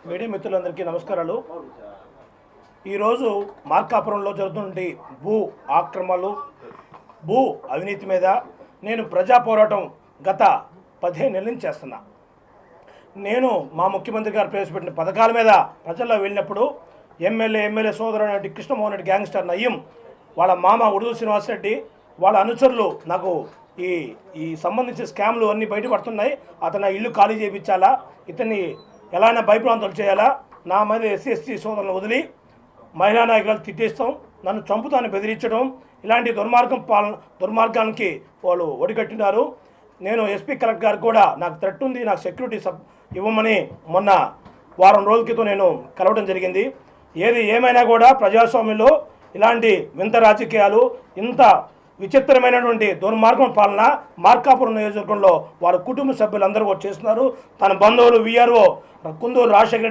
Media మిత్రులందరికీ నమస్కారాలు. ఈరోజు మార్కాపురంలో జరుగుతున్న భూ ఆక్రమణలు, భూ అవినీతి మీద నేను ప్రజా పోరాటం గత 15 నెలల నుంచి చేస్తున్నా. నేను మా ముఖ్యమంత్రి గారు ప్రవేశపెట్టిన పథకాల మీద ప్రజల్లో వెళ్ళినప్పుడు ఎమ్మెల్యే సోదరుడు కృష్ణమోహన్ రెడ్డి గ్యాంగ్స్టర్ నయ్యం, వాళ్ళ మామ ఉడుదు శ్రీనివాసరెడ్డి, వాళ్ళ అనుచరులు నాకు ఈ సంబంధించిన స్కామ్లు అన్నీ బయటపడుతున్నాయి. అతను ఇల్లు ఖాళీ చేయించాలా, ఇతన్ని ఎలాగైనా భయప్రాంతాలు చేయాలా, నా మీద ఎస్సీ సోదరులను వదిలి మహిళా నాయకులు తిట్టేస్తాం, నన్ను చంపుతాను బెదిరించడం, ఇలాంటి దుర్మార్గానికి వాళ్ళు ఒడిగట్టినారు. నేను ఎస్పీ కలెక్టర్ గారికి కూడా నాకు థ్రెట్ ఉంది, నాకు సెక్యూరిటీ ఇవ్వమని మొన్న వారం రోజుల క్రితం నేను కలవడం జరిగింది. ఏది ఏమైనా కూడా ప్రజాస్వామ్యంలో ఇలాంటి వింత రాజకీయాలు, ఇంత విచిత్రమైనటువంటి దుర్మార్గం పాలన మార్కాపురం నియోజకవర్గంలో వారి కుటుంబ సభ్యులందరూ కూడా చేస్తున్నారు. తన బంధువులు విఆర్ఓ కుందూరు రాజశేఖర్